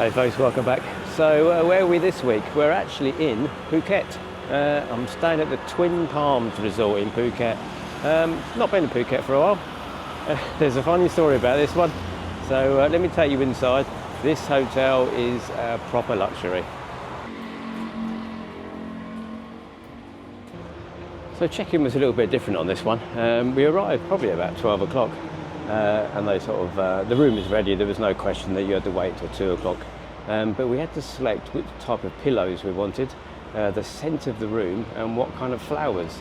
Hey folks, welcome back. So where are we this week? We're actually in Phuket. I'm staying at the TwinPalms Resort in Phuket. Not been to Phuket for a while. There's a funny story about this one. So let me take you inside. This hotel is proper luxury. So check-in was a little bit different on this one. We arrived probably about 12 o'clock. And they the room was ready. There was no question that you had to wait till 2 o'clock. But we had to select which type of pillows we wanted, the scent of the room, and what kind of flowers.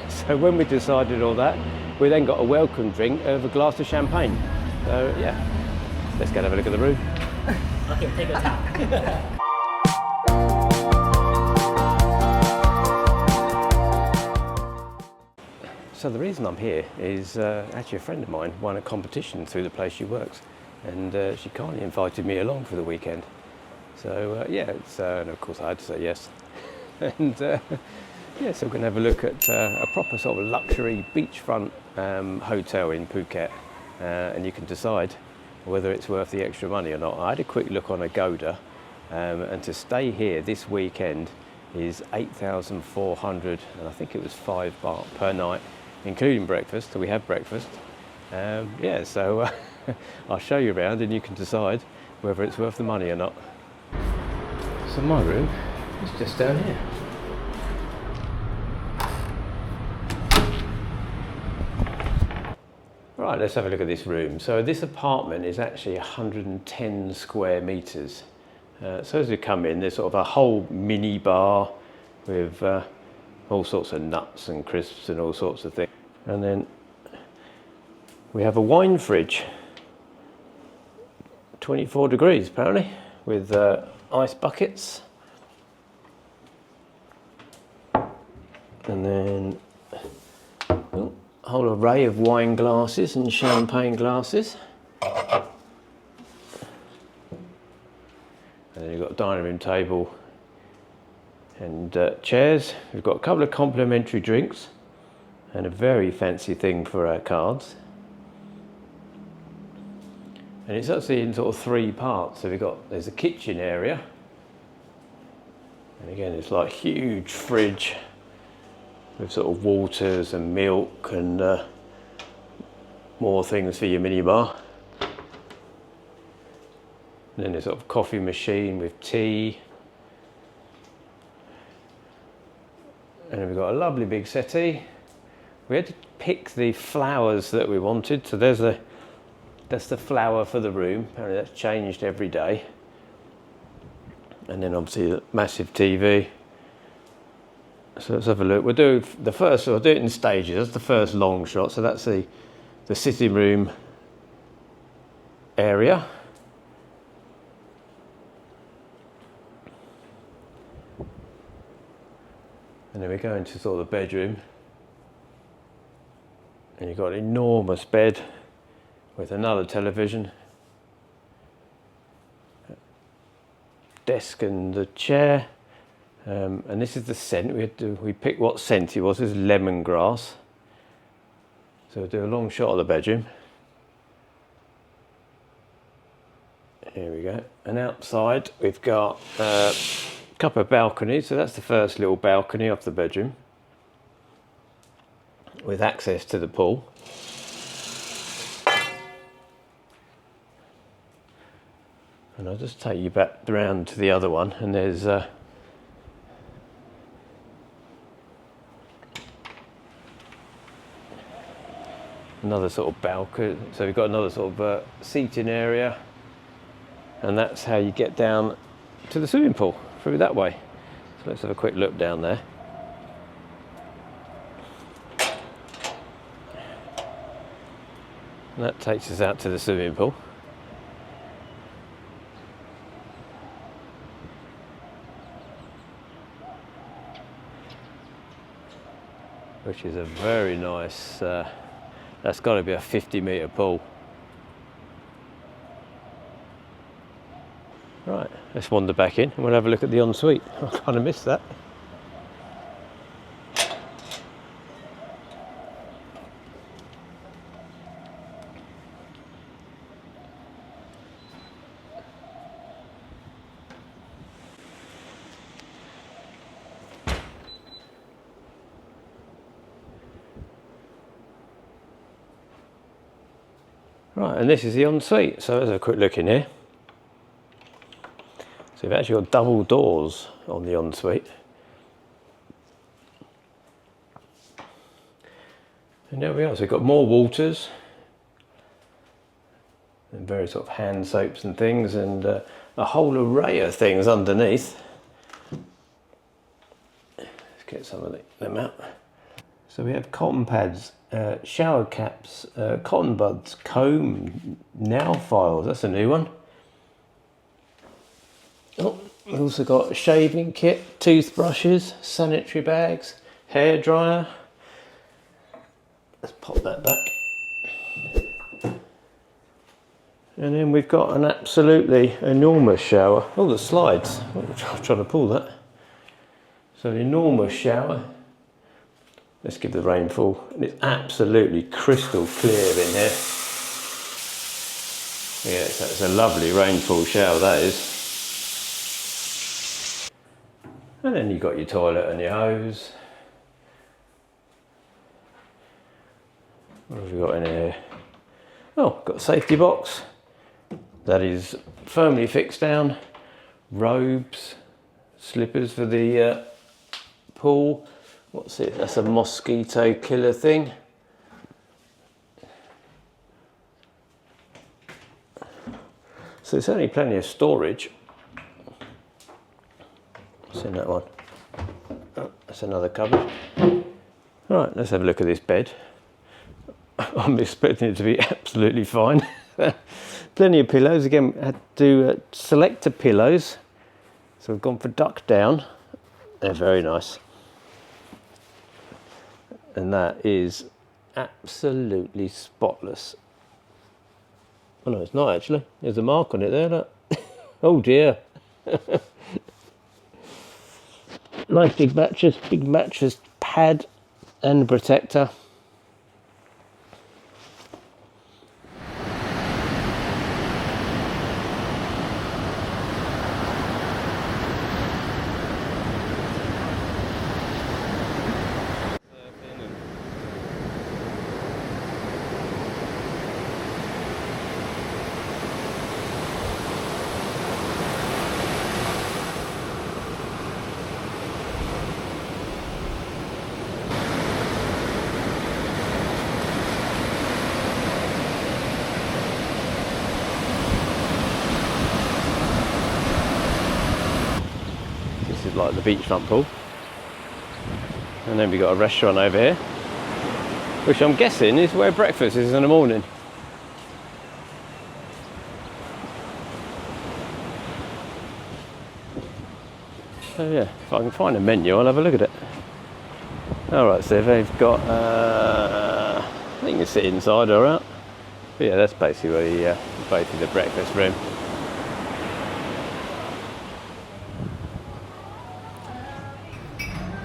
So when we decided all that, we then got a welcome drink of a glass of champagne. So yeah, let's go and have a look at the room. Okay, take your time. So the reason I'm here is actually a friend of mine won a competition through the place she works, and she kindly invited me along for the weekend. So yeah, and of course I had to say yes. And yeah, so we're going to have a look at a proper sort of luxury beachfront hotel in Phuket, and you can decide whether it's worth the extra money or not. I had a quick look on Agoda, and to stay here this weekend is 8,400, and I think it was £5 per night, including breakfast. So we have breakfast. Yeah, so I'll show you around and you can decide whether it's worth the money or not. So my room is just down here. Right, let's have a look at this room. So this apartment is actually 110 square metres. So as you come in, there's sort of a whole mini bar with all sorts of nuts and crisps and all sorts of things. And then we have a wine fridge, 24 degrees apparently, with ice buckets. And then a whole array of wine glasses and champagne glasses. And then you've got a dining room table and chairs. We've got a couple of complimentary drinks and a very fancy thing for our cards. And it's actually in sort of 3 parts. So there's a kitchen area. And again, it's like a huge fridge with sort of waters and milk and more things for your minibar. And then there's sort of coffee machine with tea. And then we've got a lovely big settee. We had to pick the flowers that we wanted. So that's the flower for the room. Apparently that's changed every day. And then obviously a massive TV. So let's have a look. We'll do it in stages. That's the first long shot. So that's the sitting room area. And then we go into sort of the bedroom, and you've got an enormous bed with another television, desk and the chair, and this is the scent. We picked what scent it was. This is lemongrass. So we'll do a long shot of the bedroom. Here we go. And outside we've got couple of balconies. So that's the first little balcony off the bedroom with access to the pool. And I'll just take you back around to the other one, and there's another sort of balcony. So we've got another sort of seating area, and that's how you get down to the swimming pool, through that way. So let's have a quick look down there. And that takes us out to the swimming pool. Which is a very nice, that's got to be a 50-metre pool. Right, let's wander back in and we'll have a look at the ensuite. I kind of missed that. Right, and this is the ensuite. So let's have a quick look in here. So we've actually got double doors on the ensuite. And there we are, so we've got more waters and various sort of hand soaps and things, and a whole array of things underneath. Let's get some of them out. So we have cotton pads, shower caps, cotton buds, comb, nail files, that's a new one. Oh, we've also got a shaving kit, toothbrushes, sanitary bags, hairdryer. Let's pop that back. And then we've got an absolutely enormous shower. Oh, the slides. Oh, I'm trying to pull that. So an enormous shower. Let's give the rainfall. And it's absolutely crystal clear in here. Yeah, it's a lovely rainfall shower, that is. And then you've got your toilet and your hose. What have we got in here? Oh, got a safety box. That is firmly fixed down. Robes, slippers for the pool. What's it? That's a mosquito killer thing. So there's only plenty of storage. What's in that one? Oh, that's another cupboard. Right, let's have a look at this bed. I'm expecting it to be absolutely fine. Plenty of pillows. Again, had to do selector pillows. So we've gone for duck down. They're very nice. And that is absolutely spotless. Oh no, it's not actually. There's a mark on it there, look. Oh dear. Nice big mattress pad and protector. Like the beachfront pool, and then we got a restaurant over here, which I'm guessing is where breakfast is in the morning. So yeah, if I can find a menu, I'll have a look at it. Alright, so they've got, I think you can sit inside or out. But yeah, that's basically the breakfast room.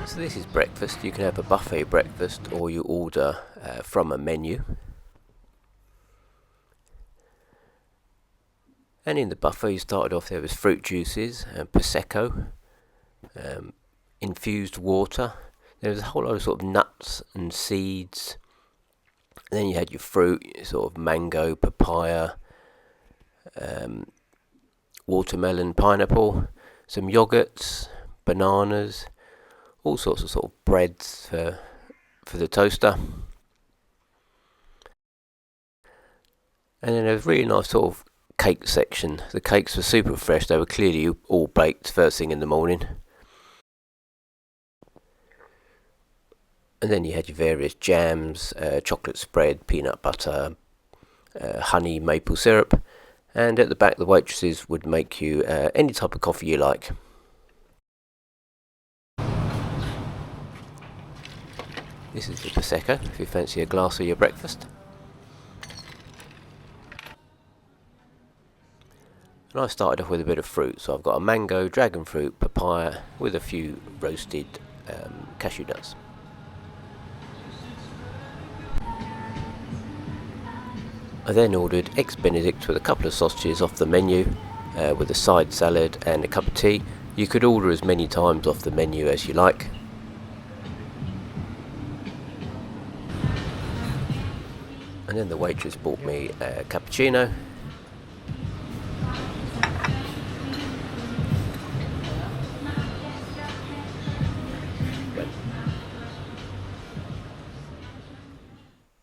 So this is breakfast. You can have a buffet breakfast or you order from a menu. And in the buffet you started off there with fruit juices, Prosecco, infused water. There was a whole lot of sort of nuts and seeds. And then you had your fruit, sort of mango, papaya, watermelon, pineapple, some yogurts, bananas, all sorts of sort of breads for the toaster. And then there was a really nice sort of cake section. The cakes were super fresh. They were clearly all baked first thing in the morning. And then you had your various jams, chocolate spread, peanut butter, honey, maple syrup. And at the back the waitresses would make you any type of coffee you like. This is the Prosecco, if you fancy a glass of your breakfast. And I started off with a bit of fruit, so I've got a mango, dragon fruit, papaya, with a few roasted cashew nuts. I then ordered Eggs Benedict with a couple of sausages off the menu, with a side salad and a cup of tea. You could order as many times off the menu as you like. And And then the waitress bought me a cappuccino.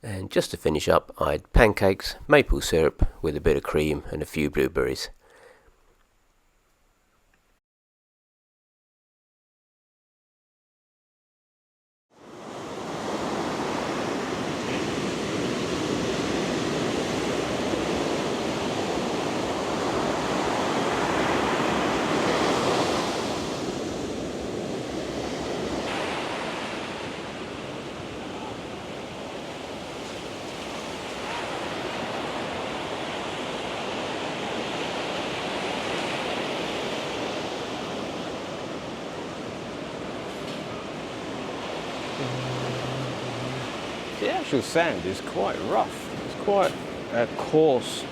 And just to finish up, I had pancakes, maple syrup with a bit of cream and a few blueberries. The actual sand is quite rough. It's quite coarse.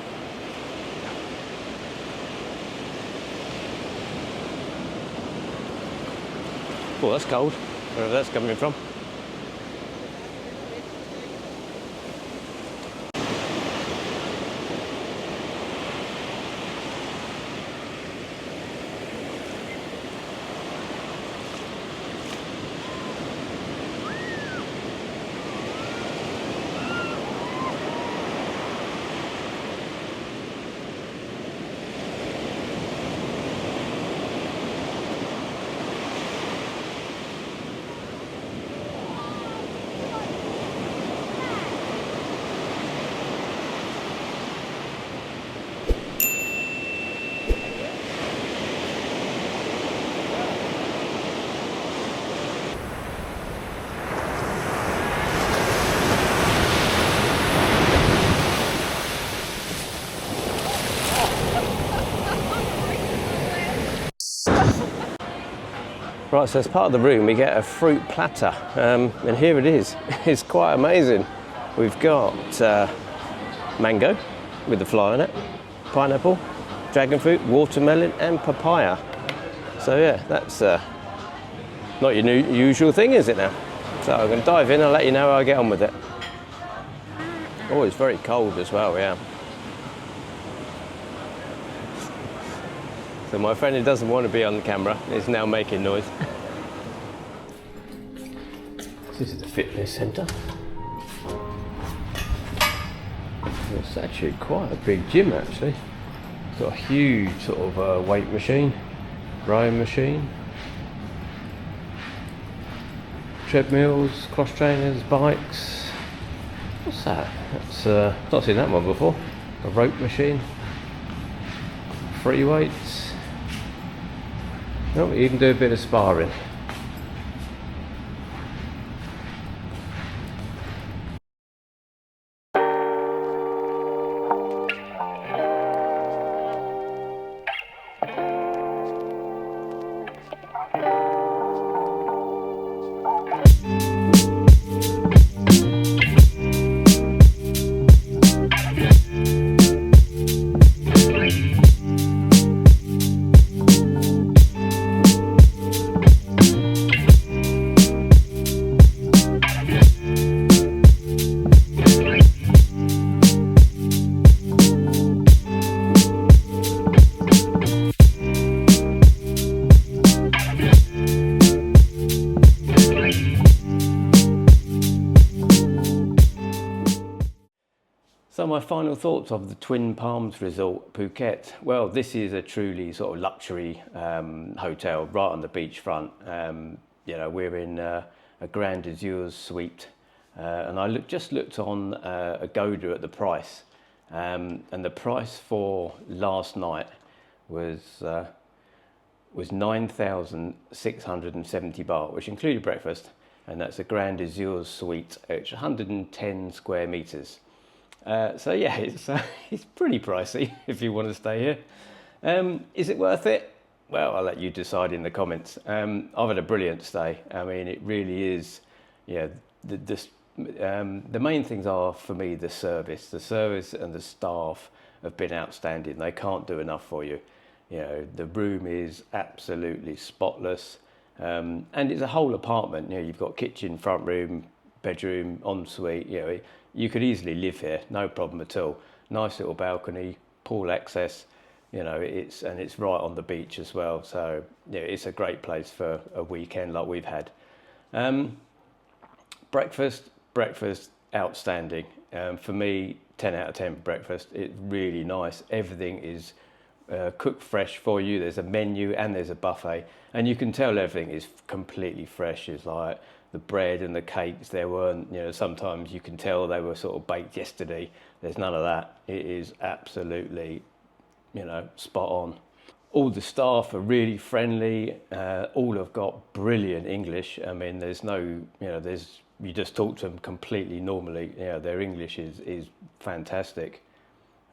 Oh, that's cold. Wherever that's coming from. Right, so as part of the room we get a fruit platter, and here it is. It's quite amazing. We've got mango with the fly on it, pineapple, dragon fruit, watermelon and papaya. So yeah, that's not your usual thing, is it now? So I'm going to dive in and let you know how I get on with it. Oh, it's very cold as well, yeah. So my friend who doesn't want to be on the camera is now making noise. This is the fitness centre. It's actually quite a big gym actually. It's got a huge sort of weight machine, rowing machine, treadmills, cross trainers, bikes. What's that? That's not seen that one before. A rope machine, free weights. Oh, you can do a bit of sparring. So my final thoughts of the TwinPalms Resort Phuket. Well, this is a truly sort of luxury hotel right on the beachfront. You know, we're in a Grand Azure suite, and I just looked on Agoda at the price, and the price for last night was 9,670 baht, which included breakfast, and that's a Grand Azure suite. It's 110 square meters. So yeah, it's pretty pricey if you want to stay here. Is it worth it? Well, I'll let you decide in the comments. I've had a brilliant stay. I mean, it really is. Yeah, the main things are for me the service and the staff have been outstanding. They can't do enough for you. You know, the room is absolutely spotless, and it's a whole apartment. You know, you've got kitchen, front room, bedroom, ensuite. You know, you could easily live here, no problem at all. Nice little balcony, pool access, you know, it's right on the beach as well. So yeah, it's a great place for a weekend like we've had. Breakfast, outstanding. For me, 10 out of 10 for breakfast. It's really nice. Everything is cooked fresh for you. There's a menu and there's a buffet, and you can tell everything is completely fresh. It's like the bread and the cakes, there weren't, you know, sometimes you can tell they were sort of baked yesterday. There's none of that. It is absolutely, you know, spot on. All the staff are really friendly. All have got brilliant English. I mean, there's no, you know, you just talk to them completely normally. You know, their English is fantastic.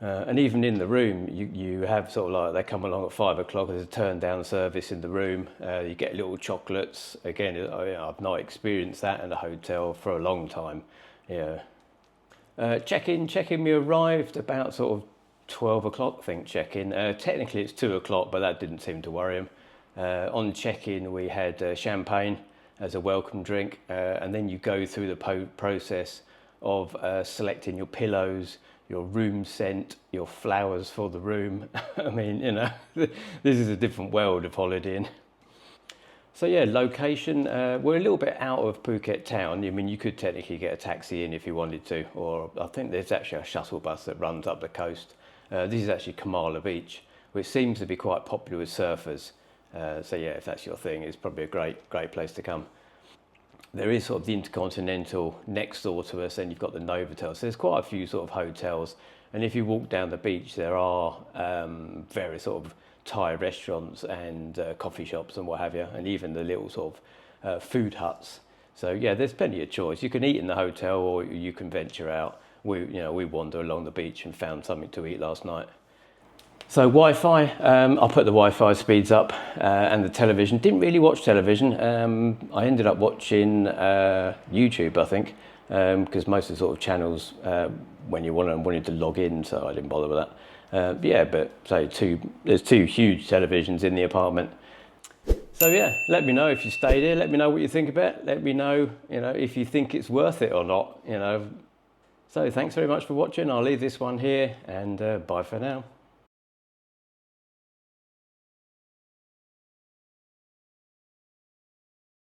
And even in the room, you have sort of like, they come along at 5 o'clock, there's a turn down service in the room. You get little chocolates. Again, I've not experienced that in a hotel for a long time. Yeah. Check-in, we arrived about sort of 12 o'clock, I think, check-in. Technically it's 2 o'clock, but that didn't seem to worry him. On check-in, we had champagne as a welcome drink, and then you go through the process of selecting your pillows, your room scent, your flowers for the room. I mean, you know, this is a different world of holidaying. So yeah, location, we're a little bit out of Phuket town. I mean, you could technically get a taxi in if you wanted to, or I think there's actually a shuttle bus that runs up the coast. This is actually Kamala Beach, which seems to be quite popular with surfers. So yeah, if that's your thing, it's probably a great place to come. There is sort of the Intercontinental next door to us, and you've got the Novotel. So there's quite a few sort of hotels. And if you walk down the beach, there are various sort of Thai restaurants and coffee shops and what have you, and even the little sort of food huts. So yeah, there's plenty of choice. You can eat in the hotel, or you can venture out. We wander along the beach and found something to eat last night. So Wi-Fi, I put the Wi-Fi speeds up and the television. Didn't really watch television. I ended up watching YouTube, I think, because most of the sort of channels when you wanted to log in, so I didn't bother with that. Yeah, but so there's two huge televisions in the apartment. So yeah, let me know if you stayed here. Let me know what you think about it. Let me know, you know, if you think it's worth it or not. You know. So thanks very much for watching. I'll leave this one here, and bye for now.